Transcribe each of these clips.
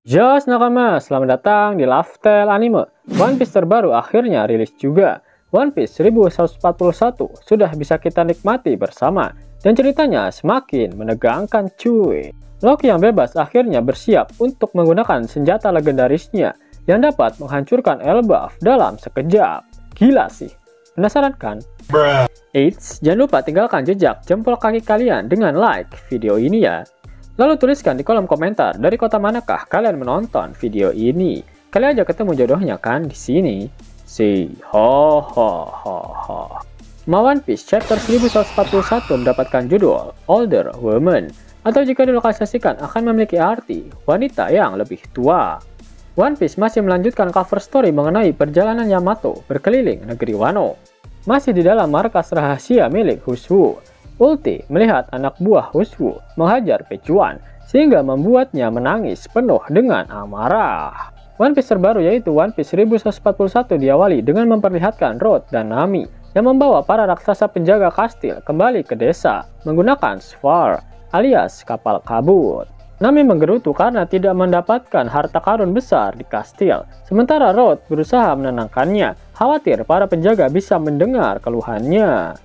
Jos nakama, selamat datang di Lifestyle Anime. One Piece terbaru akhirnya rilis juga. One Piece 1141 sudah bisa kita nikmati bersama. Dan ceritanya semakin menegangkan cuy. Loki yang bebas akhirnya bersiap untuk menggunakan senjata legendarisnya yang dapat menghancurkan Elbaf dalam sekejap. Gila sih. Penasaran kan? Eits, jangan lupa tinggalkan jejak jempol kaki kalian dengan like video ini ya. Lalu tuliskan di kolom komentar dari kota manakah kalian menonton video ini. Kali aja ketemu jodohnya kan di sini. Si ho ho ho ho. One Piece chapter 1141 mendapatkan judul Older Woman, atau jika dilokalisasikan akan memiliki arti wanita yang lebih tua. One Piece masih melanjutkan cover story mengenai perjalanan Yamato berkeliling negeri Wano. Masih di dalam markas rahasia milik Hushu. Ulti melihat anak buah Hushu menghajar Pecuan sehingga membuatnya menangis penuh dengan amarah. One Piece terbaru yaitu One Piece 1141 diawali dengan memperlihatkan Road dan Nami yang membawa para raksasa penjaga kastil kembali ke desa menggunakan Spar alias kapal kabut. Nami menggerutu karena tidak mendapatkan harta karun besar di kastil, sementara Road berusaha menenangkannya, khawatir para penjaga bisa mendengar keluhannya.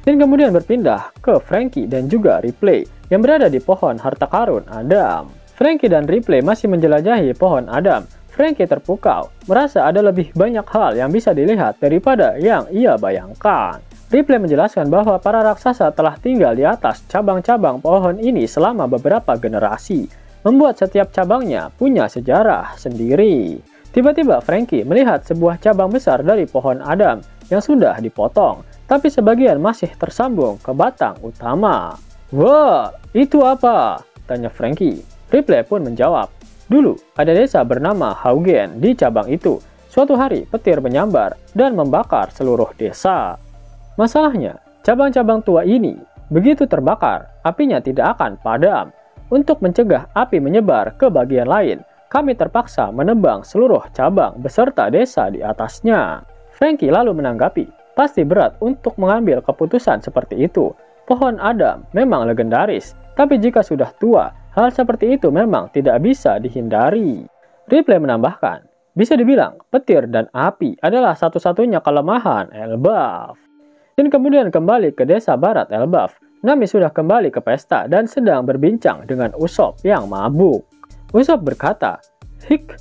Dan kemudian berpindah ke Franky dan juga Ripley yang berada di pohon harta karun Adam. Franky dan Ripley masih menjelajahi pohon Adam. Franky terpukau, merasa ada lebih banyak hal yang bisa dilihat daripada yang ia bayangkan. Ripley menjelaskan bahwa para raksasa telah tinggal di atas cabang-cabang pohon ini selama beberapa generasi, membuat setiap cabangnya punya sejarah sendiri. Tiba-tiba Franky melihat sebuah cabang besar dari pohon Adam yang sudah dipotong, tapi sebagian masih tersambung ke batang utama. Wah, itu apa? Tanya Franky. Ripley pun menjawab, dulu ada desa bernama Haugen di cabang itu. Suatu hari petir menyambar dan membakar seluruh desa. Masalahnya, cabang-cabang tua ini begitu terbakar, apinya tidak akan padam. Untuk mencegah api menyebar ke bagian lain, kami terpaksa menebang seluruh cabang beserta desa di atasnya. Franky lalu menanggapi, pasti berat untuk mengambil keputusan seperti itu. Pohon Adam memang legendaris, tapi jika sudah tua, hal seperti itu memang tidak bisa dihindari. Ripley menambahkan, bisa dibilang petir dan api adalah satu-satunya kelemahan Elbaf. Dan kemudian kembali ke desa barat Elbaf. Nami sudah kembali ke pesta dan sedang berbincang dengan Usopp yang mabuk. Usopp berkata, "Hik,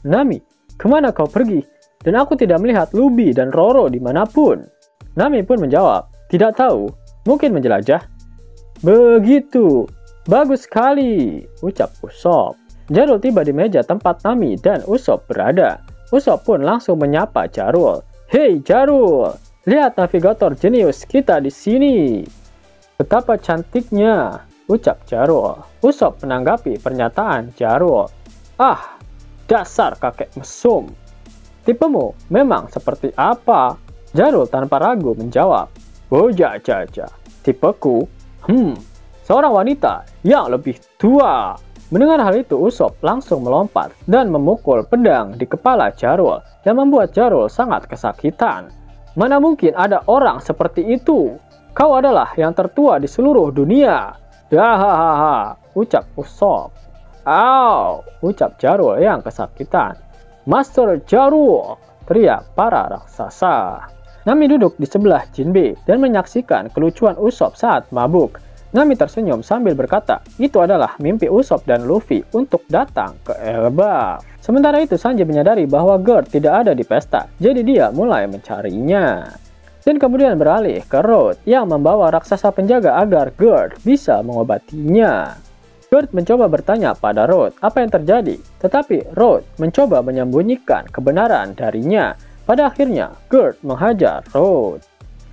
Nami, kemana kau pergi? Dan aku tidak melihat Luffy dan Roro dimanapun." Nami pun menjawab, "Tidak tahu, mungkin menjelajah." "Begitu, bagus sekali," ucap Usopp. Jarul tiba di meja tempat Nami dan Usopp berada. Usopp pun langsung menyapa Jarul. "Hei Jarul, lihat navigator jenius kita di sini." "Betapa cantiknya," ucap Jarul. Usopp menanggapi pernyataan Jarul. "Ah, dasar kakek mesum. Tipemu memang seperti apa?" Jarul tanpa ragu menjawab, "Oh jaja, tipeku? Seorang wanita yang lebih tua." Mendengar hal itu, Usopp langsung melompat dan memukul pedang di kepala Jarul yang membuat Jarul sangat kesakitan. "Mana mungkin ada orang seperti itu? Kau adalah yang tertua di seluruh dunia." "Hahaha," ucap Usopp. "Au," ucap Jarul yang kesakitan. "Master Jarul," teriak para raksasa. Nami duduk di sebelah Jinbe dan menyaksikan kelucuan Usopp saat mabuk. Nami tersenyum sambil berkata, itu adalah mimpi Usopp dan Luffy untuk datang ke Elbaf. Sementara itu Sanji menyadari bahwa Gerd tidak ada di pesta, jadi dia mulai mencarinya. Dan kemudian beralih ke Road yang membawa raksasa penjaga agar Gerd bisa mengobatinya. Gerd mencoba bertanya pada Road apa yang terjadi, tetapi Road mencoba menyembunyikan kebenaran darinya. Pada akhirnya, Gerd menghajar Road.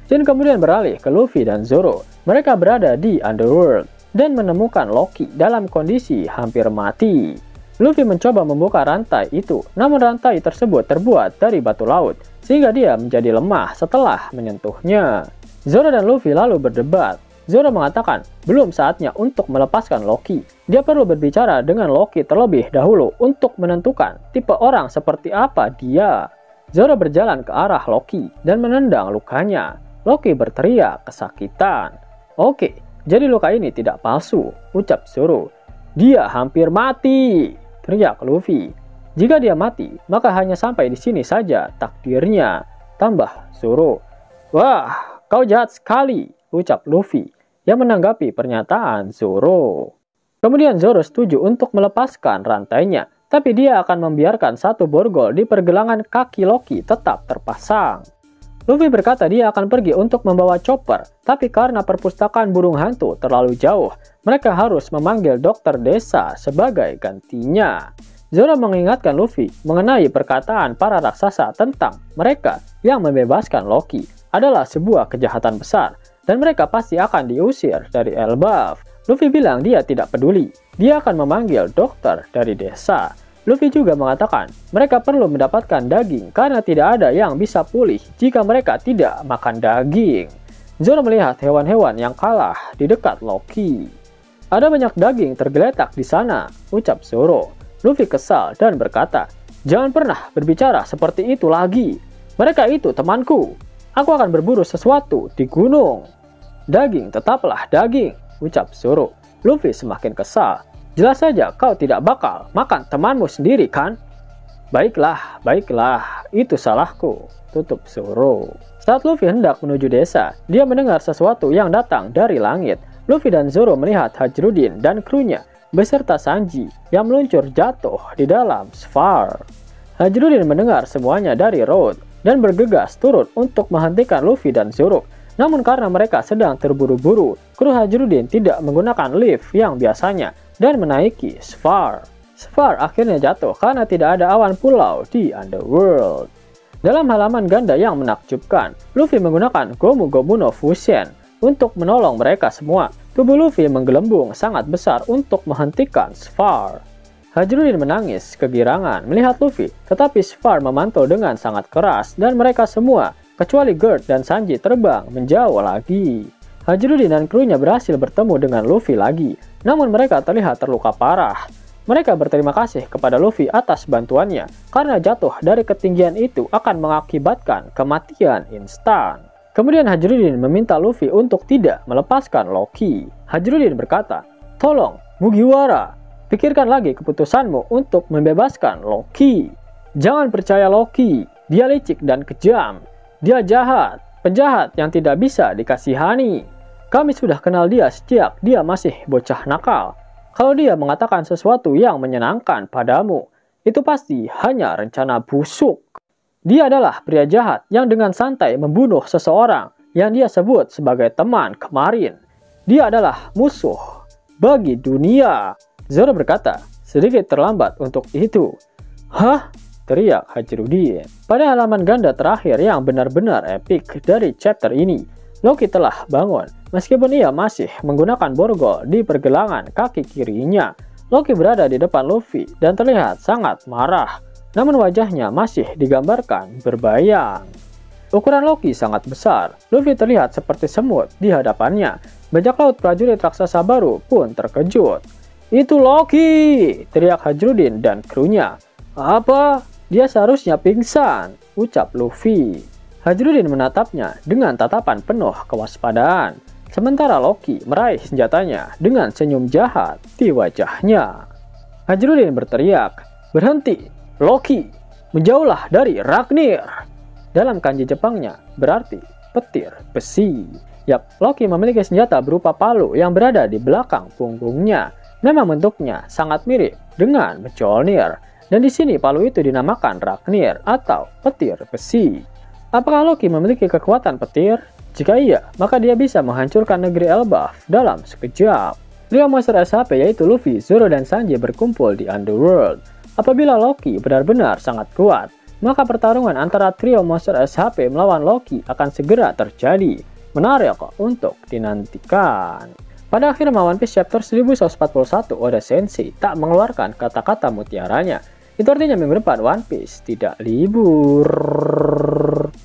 Dan kemudian beralih ke Luffy dan Zoro. Mereka berada di Underworld dan menemukan Loki dalam kondisi hampir mati. Luffy mencoba membuka rantai itu, namun rantai tersebut terbuat dari batu laut, sehingga dia menjadi lemah setelah menyentuhnya. Zoro dan Luffy lalu berdebat. Zoro mengatakan, belum saatnya untuk melepaskan Loki. Dia perlu berbicara dengan Loki terlebih dahulu untuk menentukan tipe orang seperti apa dia. Zoro berjalan ke arah Loki dan menendang lukanya. Loki berteriak kesakitan. "Oke, jadi luka ini tidak palsu," ucap Zoro. "Dia hampir mati," teriak Luffy. Jika dia mati, maka hanya sampai di sini saja takdirnya, tambah Zoro. Wah, kau jahat sekali, ucap Luffy yang menanggapi pernyataan Zoro. Kemudian Zoro setuju untuk melepaskan rantainya, tapi dia akan membiarkan satu borgol di pergelangan kaki Loki tetap terpasang. Luffy berkata dia akan pergi untuk membawa chopper, tapi karena perpustakaan burung hantu terlalu jauh, mereka harus memanggil dokter desa sebagai gantinya. Zoro mengingatkan Luffy mengenai perkataan para raksasa tentang mereka yang membebaskan Loki adalah sebuah kejahatan besar, dan mereka pasti akan diusir dari Elbaf. Luffy bilang dia tidak peduli, dia akan memanggil dokter dari desa. Luffy juga mengatakan mereka perlu mendapatkan daging karena tidak ada yang bisa pulih jika mereka tidak makan daging. Zoro melihat hewan-hewan yang kalah di dekat Loki. Ada banyak daging tergeletak di sana, ucap Zoro. Luffy kesal dan berkata, jangan pernah berbicara seperti itu lagi. Mereka itu temanku. Aku akan berburu sesuatu di gunung. Daging tetaplah daging, ucap Zoro. Luffy semakin kesal. Jelas saja kau tidak bakal makan temanmu sendiri kan? Baiklah, baiklah, itu salahku, tutup Zoro. Saat Luffy hendak menuju desa, dia mendengar sesuatu yang datang dari langit. Luffy dan Zoro melihat Hajrudin dan krunya beserta Sanji yang meluncur jatuh di dalam Sfar. Hajrudin mendengar semuanya dari Road dan bergegas turun untuk menghentikan Luffy dan Zoro. Namun karena mereka sedang terburu-buru, kru Hajrudin tidak menggunakan lift yang biasanya dan menaiki Sfar. Sfar akhirnya jatuh karena tidak ada awan pulau di Underworld. Dalam halaman ganda yang menakjubkan, Luffy menggunakan Gomu Gomu no Fusion untuk menolong mereka semua. Tubuh Luffy menggelembung sangat besar untuk menghentikan Sfar. Hajrudin menangis kegirangan melihat Luffy, tetapi Sfar memantul dengan sangat keras dan mereka semua, kecuali Gerd dan Sanji, terbang menjauh lagi. Hajrudin dan krunya berhasil bertemu dengan Luffy lagi, namun mereka terlihat terluka parah. Mereka berterima kasih kepada Luffy atas bantuannya, karena jatuh dari ketinggian itu akan mengakibatkan kematian instan. Kemudian Hajrudin meminta Luffy untuk tidak melepaskan Loki. Hajrudin berkata, tolong Mugiwara, pikirkan lagi keputusanmu untuk membebaskan Loki. Jangan percaya Loki, dia licik dan kejam. Dia jahat, penjahat yang tidak bisa dikasihani. Kami sudah kenal dia sejak dia masih bocah nakal. Kalau dia mengatakan sesuatu yang menyenangkan padamu, itu pasti hanya rencana busuk. Dia adalah pria jahat yang dengan santai membunuh seseorang yang dia sebut sebagai teman kemarin. Dia adalah musuh bagi dunia. Zoro berkata, sedikit terlambat untuk itu. Hah? Teriak Hajrudin. Pada halaman ganda terakhir yang benar-benar epik dari chapter ini, Loki telah bangun. Meskipun ia masih menggunakan borgol di pergelangan kaki kirinya, Loki berada di depan Luffy dan terlihat sangat marah. Namun wajahnya masih digambarkan berbayang. Ukuran Loki sangat besar. Luffy terlihat seperti semut di hadapannya. Bajak laut prajurit raksasa baru pun terkejut. Itu Loki! Teriak Hajrudin dan krunya. Apa? Dia seharusnya pingsan, ucap Luffy. Hajrudin menatapnya dengan tatapan penuh kewaspadaan. Sementara Loki meraih senjatanya dengan senyum jahat di wajahnya. Hajrudin berteriak, berhenti, Loki, menjauhlah dari Ragnir. Dalam kanji Jepangnya berarti petir besi. Yap, Loki memiliki senjata berupa palu yang berada di belakang punggungnya. Memang bentuknya sangat mirip dengan Mjolnir. Dan di sini palu itu dinamakan Ragnir atau petir besi. Apakah Loki memiliki kekuatan petir? Jika iya, maka dia bisa menghancurkan negeri Elbaf dalam sekejap. Trio monster SHP yaitu Luffy, Zoro, dan Sanji berkumpul di Underworld. Apabila Loki benar-benar sangat kuat, maka pertarungan antara trio monster SHP melawan Loki akan segera terjadi. Menarik untuk dinantikan. Pada akhir One Piece chapter 1141, Oda Sensei tak mengeluarkan kata-kata mutiaranya. Itu artinya minggu depan One Piece tidak libur.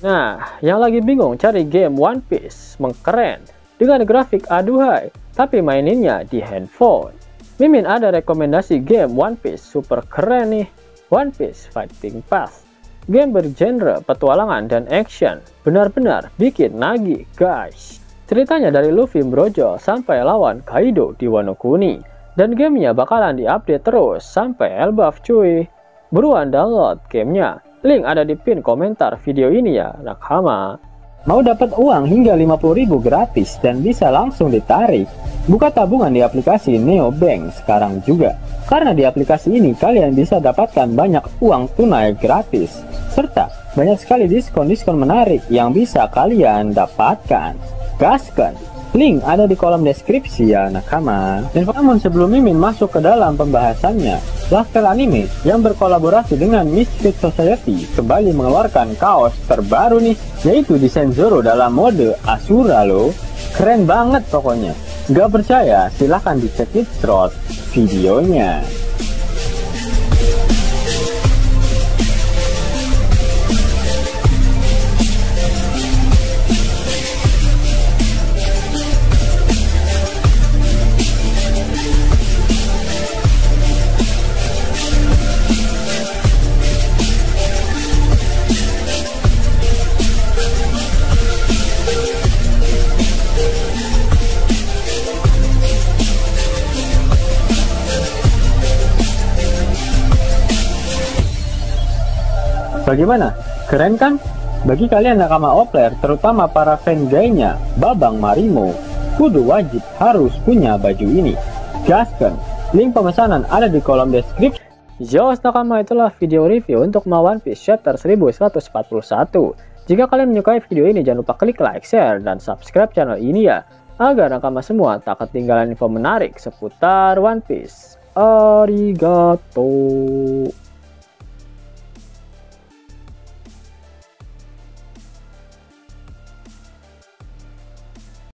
Nah, yang lagi bingung cari game One Piece mengkeren dengan grafik aduhai, tapi maininnya di handphone. Mimin ada rekomendasi game One Piece super keren nih. One Piece Fighting Path. Game bergenre petualangan dan action. Benar-benar bikin nagih guys. Ceritanya dari Luffy brojol sampai lawan Kaido di Wano Kuni. Dan gamenya bakalan diupdate terus sampai Elbaf cuy. Buruan download gamenya. Link ada di pin komentar video ini ya, nakama. Mau dapat uang hingga 50.000 gratis dan bisa langsung ditarik? Buka tabungan di aplikasi Neobank sekarang juga. Karena di aplikasi ini kalian bisa dapatkan banyak uang tunai gratis. Serta banyak sekali diskon-diskon menarik yang bisa kalian dapatkan. Gaskan! Link ada di kolom deskripsi ya nakama. Dan namun sebelum Mimin masuk ke dalam pembahasannya, Laftel Anime yang berkolaborasi dengan Misfit Society kembali mengeluarkan kaos terbaru nih, yaitu desain Zoro dalam mode Asura loh. Keren banget pokoknya. Gak percaya? Silahkan dicek short videonya. Bagaimana? Keren kan? Bagi kalian nakama Opler, terutama para fan gaynya Babang Marimo, kudu wajib harus punya baju ini. Gaskan! Link pemesanan ada di kolom deskripsi. Yos nakama, itulah video review untuk One Piece chapter 1141. Jika kalian menyukai video ini, jangan lupa klik like, share, dan subscribe channel ini ya, agar nakama semua tak ketinggalan info menarik seputar One Piece. Arigato.